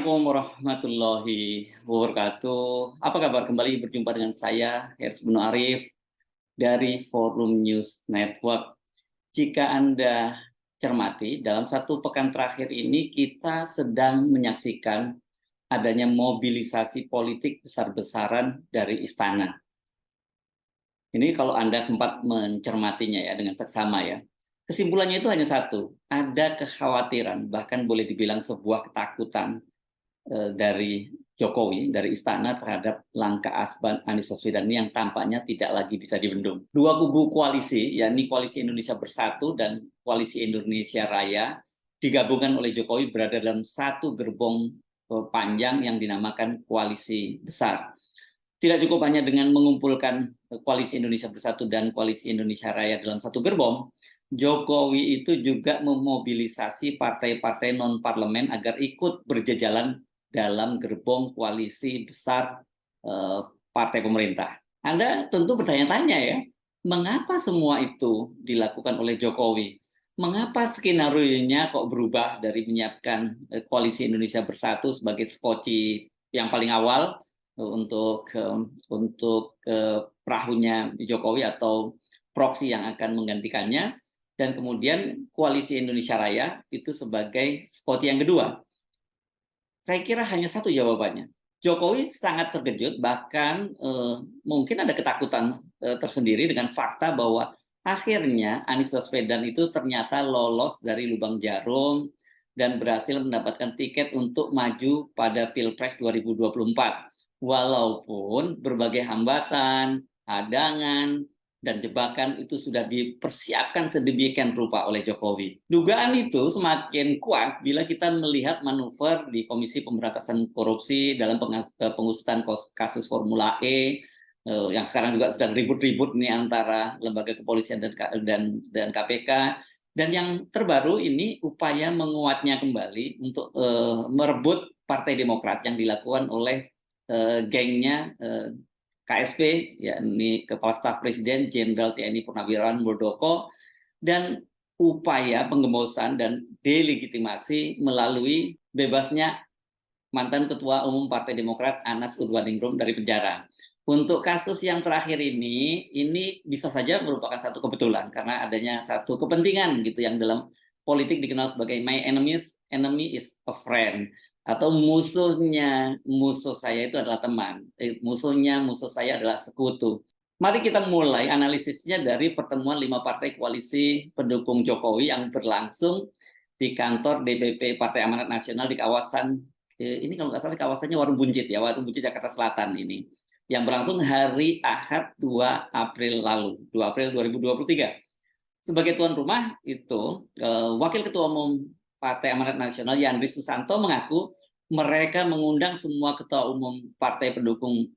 Assalamualaikum warahmatullahi wabarakatuh. Apa kabar? Kembali berjumpa dengan saya, Hersbun Arif, dari Forum News Network. Jika Anda cermati, dalam satu pekan terakhir ini kita sedang menyaksikan adanya mobilisasi politik besar-besaran dari istana. Ini kalau Anda sempat mencermatinya ya dengan seksama ya. Kesimpulannya itu hanya satu, ada kekhawatiran, bahkan boleh dibilang sebuah ketakutan dari Jokowi, dari istana terhadap langkah Asban Anies Baswedan ini yang tampaknya tidak lagi bisa dibendung. Dua kubu koalisi, yakni Koalisi Indonesia Bersatu dan Koalisi Indonesia Raya, digabungkan oleh Jokowi berada dalam satu gerbong panjang yang dinamakan Koalisi Besar. Tidak cukup hanya dengan mengumpulkan Koalisi Indonesia Bersatu dan Koalisi Indonesia Raya dalam satu gerbong, Jokowi itu juga memobilisasi partai-partai non-parlemen agar ikut berjejalan dalam gerbong koalisi besar partai pemerintah. Anda tentu bertanya-tanya ya, mengapa semua itu dilakukan oleh Jokowi? Mengapa skenario-nya kok berubah dari menyiapkan Koalisi Indonesia Bersatu sebagai skoci yang paling awal untuk perahunya Jokowi atau proksi yang akan menggantikannya, dan kemudian Koalisi Indonesia Raya itu sebagai skoci yang kedua. Saya kira hanya satu jawabannya. Jokowi sangat terkejut, bahkan mungkin ada ketakutan tersendiri dengan fakta bahwa akhirnya Anies Baswedan itu ternyata lolos dari lubang jarum dan berhasil mendapatkan tiket untuk maju pada Pilpres 2024. Walaupun berbagai hambatan, hadangan, dan jebakan itu sudah dipersiapkan sedemikian rupa oleh Jokowi. Dugaan itu semakin kuat bila kita melihat manuver di Komisi Pemberantasan Korupsi dalam pengusutan kasus Formula E, yang sekarang juga sedang ribut-ribut nih antara lembaga kepolisian dan KPK. Dan yang terbaru ini upaya menguatnya kembali untuk merebut Partai Demokrat yang dilakukan oleh gengnya KSP, yakni Kepala Staf Presiden Jenderal TNI Purnawirawan Muldoko, dan upaya penggembosan dan delegitimasi melalui bebasnya mantan Ketua Umum Partai Demokrat Anas Urbaningrum dari penjara. Untuk kasus yang terakhir ini bisa saja merupakan satu kebetulan karena adanya satu kepentingan gitu yang dalam politik dikenal sebagai my enemy is a friend, atau musuh saya itu adalah teman, musuh saya adalah sekutu. Mari kita mulai analisisnya dari pertemuan 5 partai koalisi pendukung Jokowi yang berlangsung di kantor DPP Partai Amanat Nasional di kawasan ini, kalau nggak salah kawasannya Warung Buncit ya, Warung Buncit Jakarta Selatan ini, yang berlangsung hari Ahad 2 April lalu, 2 April 2023. Sebagai tuan rumah itu, Wakil Ketua Umum Partai Amanat Nasional Yandri Susanto mengaku mereka mengundang semua ketua umum partai pendukung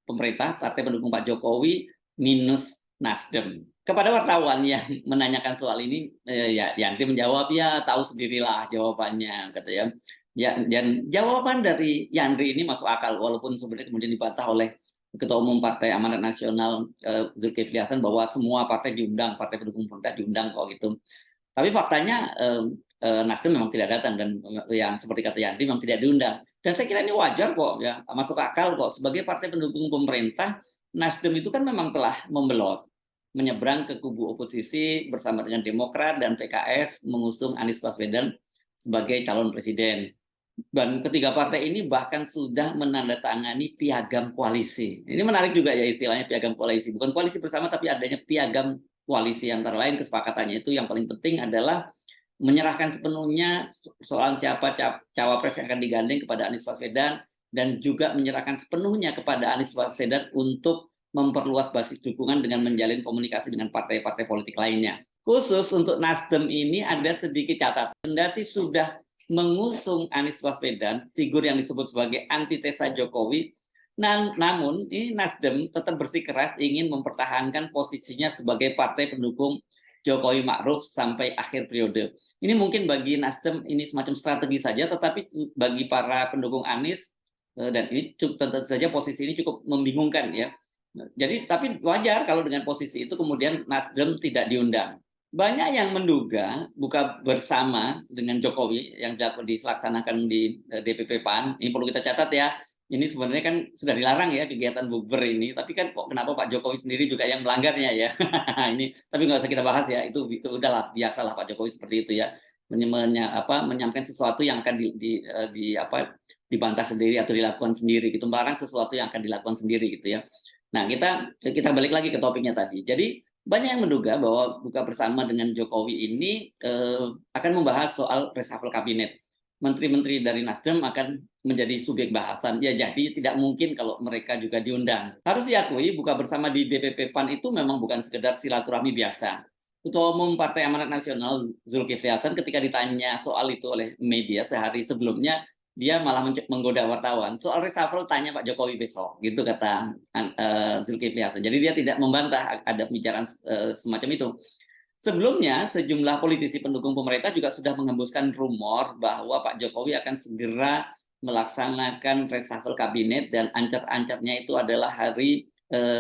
pemerintah, partai pendukung Pak Jokowi minus Nasdem. Kepada wartawan yang menanyakan soal ini, ya Yandri menjawab, ya tahu sendirilah jawabannya, kata ya. Ya, dan jawaban dari Yandri ini masuk akal, walaupun sebenarnya kemudian dibantah oleh Ketua Umum Partai Amanat Nasional Zulkifli Hasan bahwa semua partai diundang, partai pendukung pemerintah diundang kok gitu. Tapi faktanya Nasdem memang tidak datang, dan yang seperti kata Yandri memang tidak diundang. Dan saya kira ini wajar kok, ya masuk akal kok. Sebagai partai pendukung pemerintah, Nasdem itu kan memang telah membelot, menyeberang ke kubu oposisi bersama dengan Demokrat dan PKS mengusung Anies Baswedan sebagai calon presiden. Dan ketiga partai ini bahkan sudah menandatangani piagam koalisi. Ini menarik juga ya istilahnya piagam koalisi. Bukan koalisi bersama, tapi adanya piagam koalisi. Antara lain kesepakatannya itu yang paling penting adalah menyerahkan sepenuhnya soal siapa cawapres yang akan digandeng kepada Anies Baswedan, dan juga menyerahkan sepenuhnya kepada Anies Baswedan untuk memperluas basis dukungan dengan menjalin komunikasi dengan partai-partai politik lainnya. Khusus untuk Nasdem ini ada sedikit catatan. Kendati sudah mengusung Anies Baswedan, figur yang disebut sebagai antitesa Jokowi, namun ini Nasdem tetap bersikeras ingin mempertahankan posisinya sebagai partai pendukung Jokowi Ma'ruf sampai akhir periode. Ini mungkin bagi Nasdem ini semacam strategi saja, tetapi bagi para pendukung Anies, dan ini tentu saja posisi ini cukup membingungkan ya. Jadi tapi wajar kalau dengan posisi itu kemudian Nasdem tidak diundang. Banyak yang menduga buka bersama dengan Jokowi yang dilaksanakan di DPP PAN. Ini perlu kita catat ya. Ini sebenarnya kan sudah dilarang ya kegiatan bukber ini, tapi kan kok kenapa Pak Jokowi sendiri juga yang melanggarnya ya? Ini tapi nggak usah kita bahas ya. Itu udahlah biasalah Pak Jokowi seperti itu ya. Menyampaikan sesuatu yang akan dibantah sendiri atau dilakukan sendiri gitu, melarang sesuatu yang akan dilakukan sendiri gitu ya. Nah, kita balik lagi ke topiknya tadi. Jadi banyak yang menduga bahwa buka bersama dengan Jokowi ini akan membahas soal reshuffle kabinet. Menteri-menteri dari Nasdem akan menjadi subjek bahasan. Ya, jadi tidak mungkin kalau mereka juga diundang. Harus diakui, buka bersama di DPP PAN itu memang bukan sekedar silaturahmi biasa. Ketua Umum Partai Amanat Nasional Zulkifli Hasan ketika ditanya soal itu oleh media sehari sebelumnya, dia malah menggoda wartawan. Soal reshuffle tanya Pak Jokowi besok, gitu kata Zulkifli Hasan. Jadi dia tidak membantah ada pembicaraan semacam itu. Sebelumnya, sejumlah politisi pendukung pemerintah juga sudah menghembuskan rumor bahwa Pak Jokowi akan segera melaksanakan reshuffle kabinet dan ancar-ancarnya itu adalah hari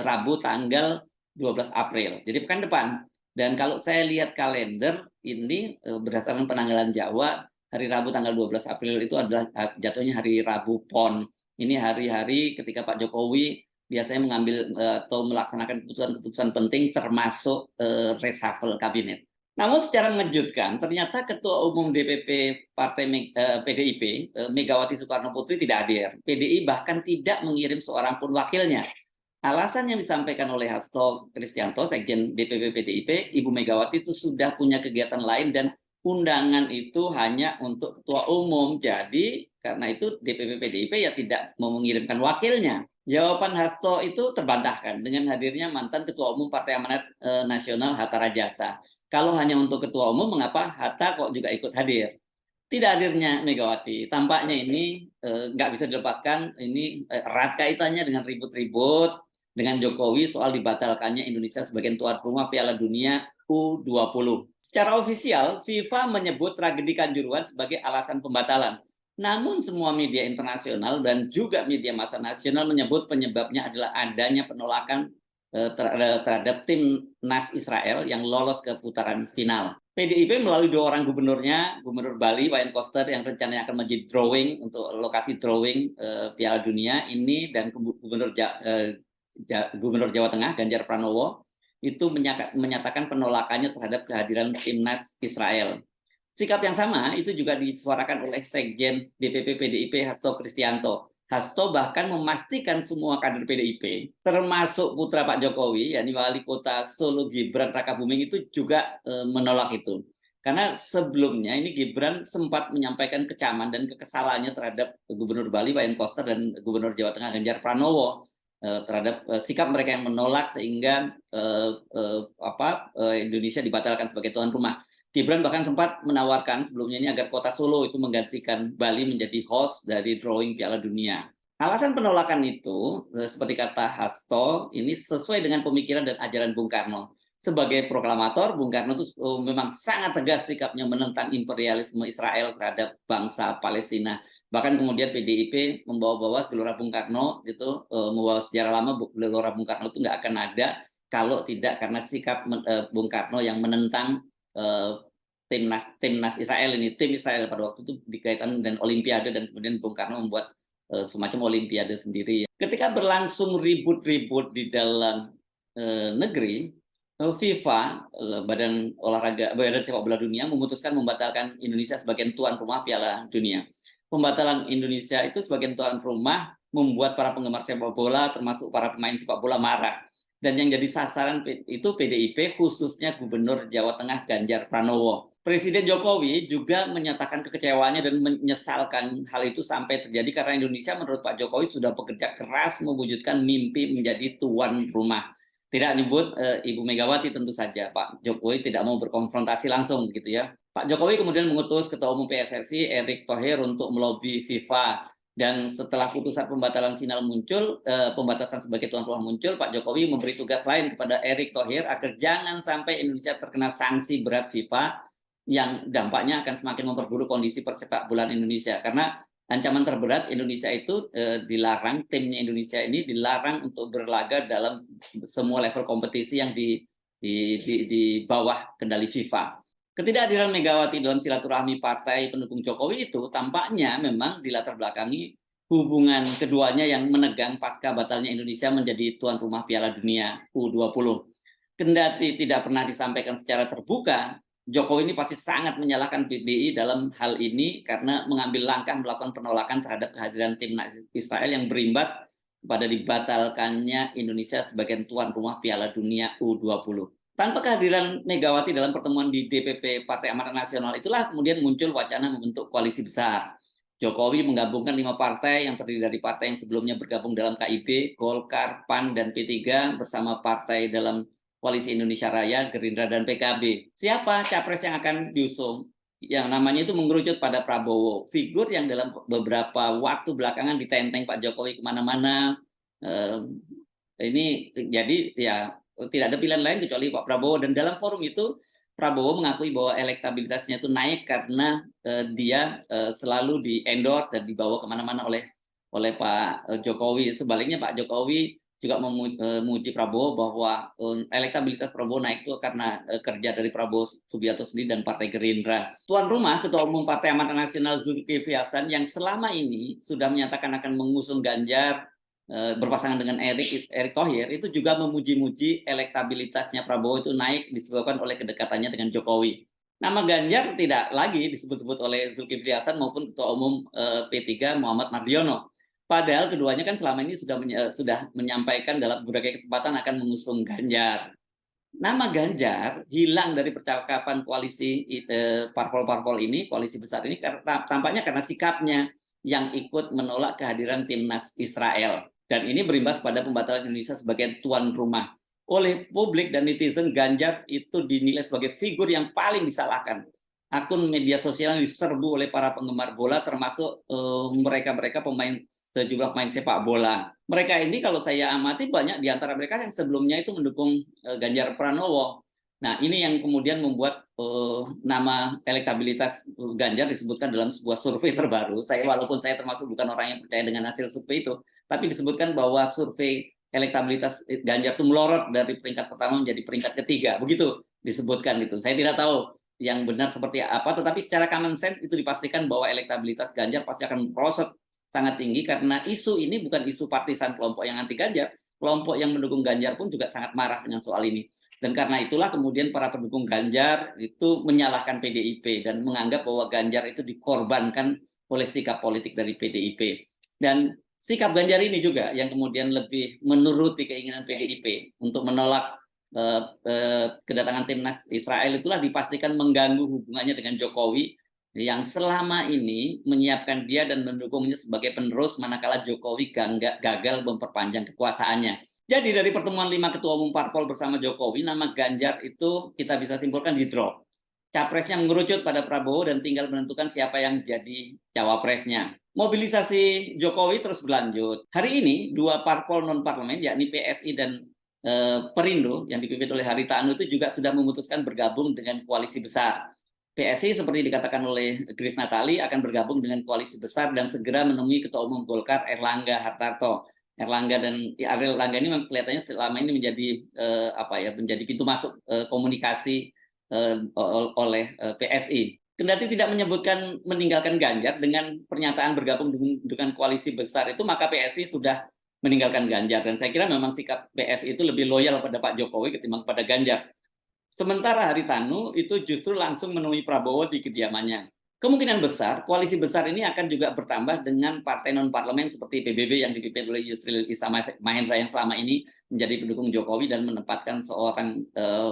Rabu tanggal 12 April. Jadi pekan depan. Dan kalau saya lihat kalender ini berdasarkan penanggalan Jawa, hari Rabu tanggal 12 April itu adalah jatuhnya hari Rabu PON. Ini hari-hari ketika Pak Jokowi biasanya mengambil atau melaksanakan keputusan-keputusan penting termasuk reshuffle kabinet. Namun secara mengejutkan, ternyata Ketua Umum DPP Partai PDIP, Megawati Soekarno Putri tidak hadir. PDI bahkan tidak mengirim seorang pun wakilnya. Alasan yang disampaikan oleh Hasto Kristianto, Sekjen DPP PDIP, Ibu Megawati itu sudah punya kegiatan lain dan undangan itu hanya untuk Ketua Umum. Jadi karena itu DPP PDIP ya tidak mau mengirimkan wakilnya. Jawaban Hasto itu terbantahkan dengan hadirnya mantan Ketua Umum Partai Amanat Nasional Hatta Rajasa. Kalau hanya untuk Ketua Umum, mengapa Hatta kok juga ikut hadir? Tidak hadirnya Megawati, tampaknya ini nggak bisa dilepaskan. Ini erat kaitannya dengan ribut-ribut dengan Jokowi soal dibatalkannya Indonesia sebagai tuan rumah Piala Dunia U20. Secara ofisial, FIFA menyebut tragedi Kanjuruhan sebagai alasan pembatalan. Namun semua media internasional dan juga media massa nasional menyebut penyebabnya adalah adanya penolakan terhadap tim Nas Israel yang lolos ke putaran final. PDIP melalui dua orang gubernurnya, Gubernur Bali Wayan Koster yang rencananya akan menjadi drawing untuk lokasi drawing Piala Dunia ini, dan Gubernur Jawa Tengah Ganjar Pranowo itu menyatakan penolakannya terhadap kehadiran timnas Israel. Sikap yang sama itu juga disuarakan oleh Sekjen DPP PDIP Hasto Kristianto. Hasto bahkan memastikan semua kader PDIP, termasuk putra Pak Jokowi, yakni Wali Kota Solo Gibran Rakabuming itu juga menolak itu. Karena sebelumnya ini Gibran sempat menyampaikan kecaman dan kekesalannya terhadap Gubernur Bali Wayan Koster dan Gubernur Jawa Tengah Ganjar Pranowo terhadap sikap mereka yang menolak sehingga Indonesia dibatalkan sebagai tuan rumah. Gibran bahkan sempat menawarkan sebelumnya ini agar kota Solo itu menggantikan Bali menjadi host dari drawing Piala Dunia. Alasan penolakan itu, seperti kata Hasto, ini sesuai dengan pemikiran dan ajaran Bung Karno. Sebagai proklamator, Bung Karno itu memang sangat tegas sikapnya menentang imperialisme Israel terhadap bangsa Palestina. Bahkan kemudian PDIP membawa-bawa gelora Bung Karno, itu membawa sejarah lama gelora Bung Karno itu nggak akan ada kalau tidak karena sikap Bung Karno yang menentang timnas Israel ini. Tim Israel pada waktu itu dikaitkan dengan Olimpiade dan kemudian Bung Karno membuat semacam Olimpiade sendiri. Ketika berlangsung ribut-ribut di dalam negeri, FIFA, Badan Sepak Bola Dunia memutuskan membatalkan Indonesia sebagai tuan rumah Piala Dunia. Pembatalan Indonesia itu sebagai tuan rumah membuat para penggemar sepak bola termasuk para pemain sepak bola marah. Dan yang jadi sasaran itu PDIP, khususnya Gubernur Jawa Tengah Ganjar Pranowo. Presiden Jokowi juga menyatakan kekecewaannya dan menyesalkan hal itu sampai terjadi karena Indonesia menurut Pak Jokowi sudah bekerja keras mewujudkan mimpi menjadi tuan rumah. Tidak menyebut Ibu Megawati tentu saja. Pak Jokowi tidak mau berkonfrontasi langsung gitu ya. Pak Jokowi kemudian mengutus Ketua Umum PSSI Erick Thohir untuk melobi FIFA. Dan setelah putusan pembatalan final muncul, pembatasan sebagai tuan rumah muncul, Pak Jokowi memberi tugas lain kepada Erick Thohir agar jangan sampai Indonesia terkena sanksi berat FIFA yang dampaknya akan semakin memperburuk kondisi persepak bolaan Indonesia. Karena ancaman terberat Indonesia itu dilarang, timnya Indonesia ini dilarang untuk berlaga dalam semua level kompetisi yang di bawah kendali FIFA. Ketidakhadiran Megawati dalam silaturahmi partai pendukung Jokowi itu tampaknya memang dilatar belakangi hubungan keduanya yang menegang pasca batalnya Indonesia menjadi tuan rumah Piala Dunia U20. Kendati tidak pernah disampaikan secara terbuka, Jokowi ini pasti sangat menyalahkan PBI dalam hal ini karena mengambil langkah melakukan penolakan terhadap kehadiran timnas Israel yang berimbas pada dibatalkannya Indonesia sebagai tuan rumah Piala Dunia U20. Tanpa kehadiran Megawati dalam pertemuan di DPP Partai Amanat Nasional itulah kemudian muncul wacana membentuk koalisi besar. Jokowi menggabungkan 5 partai yang terdiri dari partai yang sebelumnya bergabung dalam KIB, Golkar, PAN, dan P3 bersama partai dalam Koalisi Indonesia Raya, Gerindra, dan PKB. Siapa capres yang akan diusung? Yang namanya itu mengerucut pada Prabowo. Figur yang dalam beberapa waktu belakangan ditenteng Pak Jokowi kemana-mana. Ini jadi ya tidak ada pilihan lain kecuali Pak Prabowo, dan dalam forum itu Prabowo mengakui bahwa elektabilitasnya itu naik karena dia selalu di-endorse dan dibawa kemana-mana oleh Pak Jokowi. Sebaliknya Pak Jokowi juga memuji Prabowo bahwa elektabilitas Prabowo naik itu karena kerja dari Prabowo Subianto sendiri dan Partai Gerindra. Tuan rumah Ketua Umum Partai Amanat Nasional Zulkifli Hasan yang selama ini sudah menyatakan akan mengusung Ganjar berpasangan dengan Erick Thohir itu juga memuji-muji elektabilitasnya Prabowo itu naik disebabkan oleh kedekatannya dengan Jokowi. Nama Ganjar tidak lagi disebut-sebut oleh Zulkifli Hasan maupun Ketua Umum P3 Muhammad Mardiono. Padahal keduanya kan selama ini sudah menyampaikan dalam berbagai kesempatan akan mengusung Ganjar. Nama Ganjar hilang dari percakapan koalisi parpol-parpol ini, koalisi besar ini tampaknya karena sikapnya yang ikut menolak kehadiran timnas Israel. Dan ini berimbas pada pembatalan Indonesia sebagai tuan rumah. Oleh publik dan netizen, Ganjar itu dinilai sebagai figur yang paling disalahkan. Akun media sosial yang diserbu oleh para penggemar bola, termasuk mereka-mereka sejumlah pemain sepak bola. Mereka ini kalau saya amati banyak di antara mereka yang sebelumnya itu mendukung Ganjar Pranowo. Nah, ini yang kemudian membuat nama elektabilitas Ganjar disebutkan dalam sebuah survei terbaru. Walaupun saya termasuk bukan orang yang percaya dengan hasil survei itu, tapi disebutkan bahwa survei elektabilitas Ganjar itu melorot dari peringkat pertama menjadi peringkat ketiga. Begitu disebutkan itu. Saya tidak tahu yang benar seperti apa, tetapi secara common sense itu dipastikan bahwa elektabilitas Ganjar pasti akan merosot sangat tinggi karena isu ini bukan isu partisan kelompok yang anti Ganjar, kelompok yang mendukung Ganjar pun juga sangat marah dengan soal ini. Dan karena itulah kemudian para pendukung Ganjar itu menyalahkan PDIP dan menganggap bahwa Ganjar itu dikorbankan oleh sikap politik dari PDIP. Dan sikap Ganjar ini juga yang kemudian lebih menuruti keinginan PDIP untuk menolak kedatangan timnas Israel itulah dipastikan mengganggu hubungannya dengan Jokowi yang selama ini menyiapkan dia dan mendukungnya sebagai penerus manakala Jokowi gagal memperpanjang kekuasaannya. Jadi dari pertemuan 5 ketua umum parpol bersama Jokowi, nama Ganjar itu kita bisa simpulkan di drop. Capresnya mengerucut pada Prabowo dan tinggal menentukan siapa yang jadi cawapresnya. Mobilisasi Jokowi terus berlanjut. Hari ini 2 parpol non-parlemen yakni PSI dan Perindo yang dipimpin oleh Haritanu itu juga sudah memutuskan bergabung dengan koalisi besar. PSI seperti dikatakan oleh Grace Natali akan bergabung dengan koalisi besar dan segera menemui Ketua Umum Golkar Erlangga Hartarto. Erlangga ini kelihatannya selama ini menjadi menjadi pintu masuk komunikasi oleh PSI. Kendati tidak menyebutkan meninggalkan Ganjar dengan pernyataan bergabung dengan koalisi besar itu, maka PSI sudah meninggalkan Ganjar, dan saya kira memang sikap PSI itu lebih loyal pada Pak Jokowi ketimbang pada Ganjar. Sementara Haritanu itu justru langsung menemui Prabowo di kediamannya. Kemungkinan besar koalisi besar ini akan juga bertambah dengan partai non parlemen seperti PBB yang dipimpin oleh Yusril Iza Mahendra yang selama ini menjadi pendukung Jokowi dan menempatkan seorang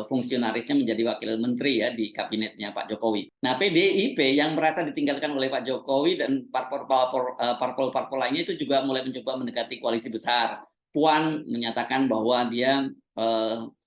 fungsionarisnya menjadi wakil menteri ya di kabinetnya Pak Jokowi. Nah, PDIP yang merasa ditinggalkan oleh Pak Jokowi dan parpol-parpol lainnya itu juga mulai mencoba mendekati koalisi besar. Puan menyatakan bahwa dia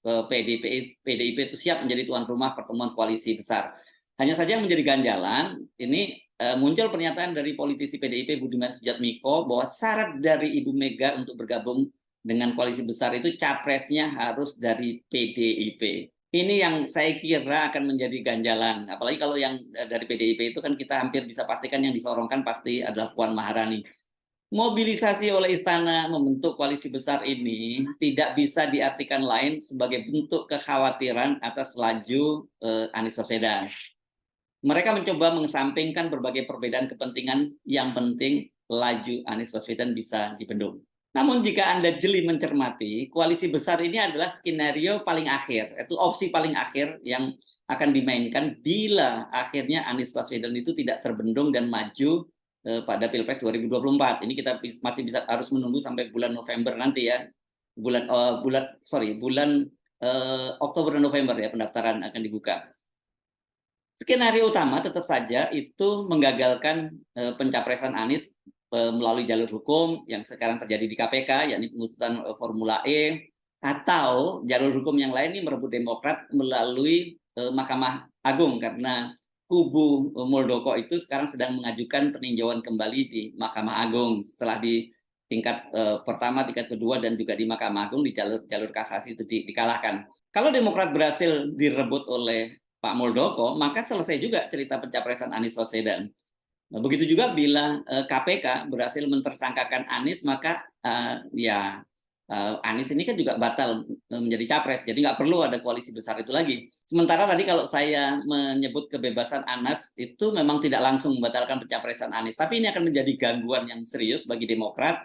PDIP itu siap menjadi tuan rumah pertemuan koalisi besar. Hanya saja yang menjadi ganjalan, ini muncul pernyataan dari politisi PDIP Budiman Sujatmiko bahwa syarat dari Ibu Mega untuk bergabung dengan koalisi besar itu capresnya harus dari PDIP. Ini yang saya kira akan menjadi ganjalan. Apalagi kalau yang dari PDIP itu kan kita hampir bisa pastikan yang disorongkan pasti adalah Puan Maharani. Mobilisasi oleh istana membentuk koalisi besar ini tidak bisa diartikan lain sebagai bentuk kekhawatiran atas laju Anies Baswedan. Mereka mencoba mengesampingkan berbagai perbedaan kepentingan, yang penting laju Anies Baswedan bisa dibendung. Namun jika Anda jeli mencermati, koalisi besar ini adalah skenario paling akhir, itu opsi paling akhir yang akan dimainkan bila akhirnya Anies Baswedan itu tidak terbendung dan maju pada Pilpres 2024. Ini kita masih bisa harus menunggu sampai bulan November nanti ya. Bulan Oktober dan November ya pendaftaran akan dibuka. Skenario utama tetap saja itu menggagalkan pencapresan Anies melalui jalur hukum yang sekarang terjadi di KPK, yakni pengusutan Formula E, atau jalur hukum yang lain ini merebut Demokrat melalui Mahkamah Agung, karena kubu Muldoko itu sekarang sedang mengajukan peninjauan kembali di Mahkamah Agung setelah di tingkat pertama, tingkat kedua, dan juga di Mahkamah Agung di jalur kasasi itu dikalahkan. Kalau Demokrat berhasil direbut oleh Pak Muldoko, maka selesai juga cerita pencapresan Anies Baswedan. Nah, begitu juga bila KPK berhasil mentersangkakan Anies, maka Anies ini kan juga batal menjadi capres, jadi nggak perlu ada koalisi besar itu lagi. Sementara tadi kalau saya menyebut kebebasan Anas itu memang tidak langsung membatalkan pencapresan Anies, tapi ini akan menjadi gangguan yang serius bagi Demokrat,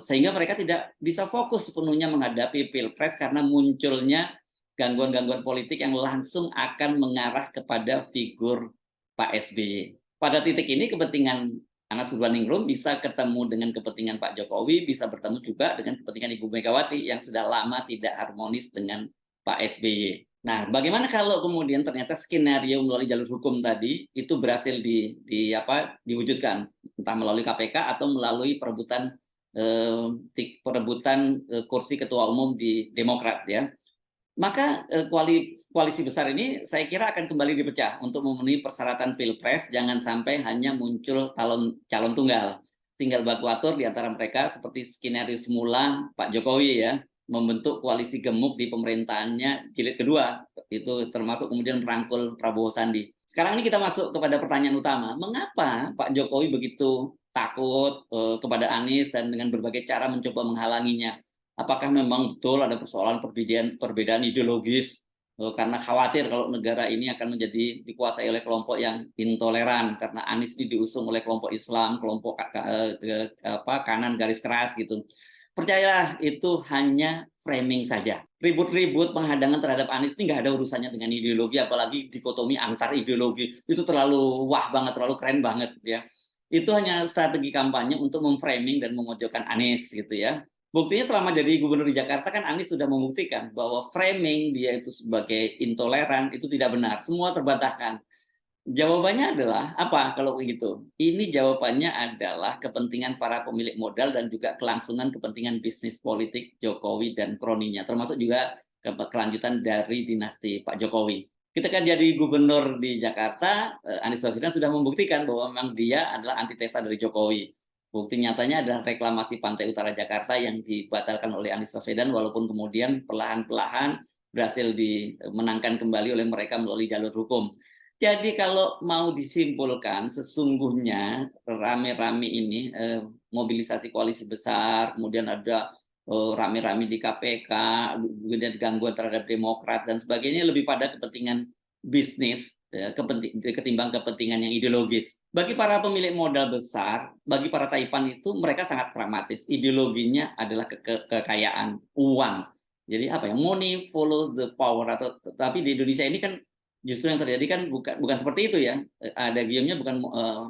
sehingga mereka tidak bisa fokus sepenuhnya menghadapi Pilpres karena munculnya gangguan-gangguan politik yang langsung akan mengarah kepada figur Pak SBY. Pada titik ini kepentingan Anas Urbaningrum bisa ketemu dengan kepentingan Pak Jokowi, bisa bertemu juga dengan kepentingan Ibu Megawati yang sudah lama tidak harmonis dengan Pak SBY. Nah, bagaimana kalau kemudian ternyata skenario melalui jalur hukum tadi itu berhasil diwujudkan, entah melalui KPK atau melalui perebutan kursi ketua umum di Demokrat ya. Maka koalisi besar ini saya kira akan kembali dipecah untuk memenuhi persyaratan Pilpres, jangan sampai hanya muncul calon tunggal. Tinggal baku atur di antara mereka seperti skenario semula Pak Jokowi ya, membentuk koalisi gemuk di pemerintahannya jilid kedua, itu termasuk kemudian merangkul Prabowo Sandi. Sekarang ini kita masuk kepada pertanyaan utama, mengapa Pak Jokowi begitu takut kepada Anies dan dengan berbagai cara mencoba menghalanginya? Apakah memang betul ada persoalan perbedaan ideologis karena khawatir kalau negara ini akan menjadi dikuasai oleh kelompok yang intoleran karena Anies ini diusung oleh kelompok Islam, kelompok kanan garis keras gitu. Percayalah itu hanya framing saja. Ribut-ribut penghadangan terhadap Anies ini nggak ada urusannya dengan ideologi, apalagi dikotomi antar ideologi. Itu terlalu wah banget, terlalu keren banget ya. Itu hanya strategi kampanye untuk memframing dan memojokkan Anies gitu ya. Buktinya selama jadi gubernur di Jakarta kan Anies sudah membuktikan bahwa framing dia itu sebagai intoleran itu tidak benar, semua terbantahkan. Jawabannya adalah apa kalau begitu? Ini jawabannya adalah kepentingan para pemilik modal dan juga kelangsungan kepentingan bisnis politik Jokowi dan kroninya, termasuk juga kelanjutan dari dinasti Pak Jokowi. Ketika jadi gubernur di Jakarta, Anies Baswedan sudah membuktikan bahwa memang dia adalah antitesa dari Jokowi. Bukti nyatanya adalah reklamasi Pantai Utara Jakarta yang dibatalkan oleh Anies Baswedan, walaupun kemudian perlahan-lahan berhasil dimenangkan kembali oleh mereka melalui jalur hukum. Jadi kalau mau disimpulkan, sesungguhnya rame-rame ini mobilisasi koalisi besar, kemudian ada rame-rame di KPK, kemudian gangguan terhadap Demokrat dan sebagainya lebih pada kepentingan bisnis ketimbang kepentingan yang ideologis. Bagi para pemilik modal besar, bagi para taipan itu mereka sangat pragmatis. Ideologinya adalah kekayaan, uang. Jadi apa ya? Money follow the power, atau tapi di Indonesia ini kan justru yang terjadi kan bukan seperti itu ya. Ada giumnya bukan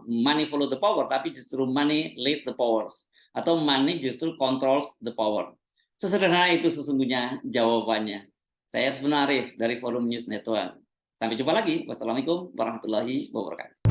money follow the power, tapi justru money lead the powers, atau money justru controls the power. Sesederhana itu sesungguhnya jawabannya. Saya Arif dari Forum News Network. Sampai jumpa lagi. Wassalamualaikum warahmatullahi wabarakatuh.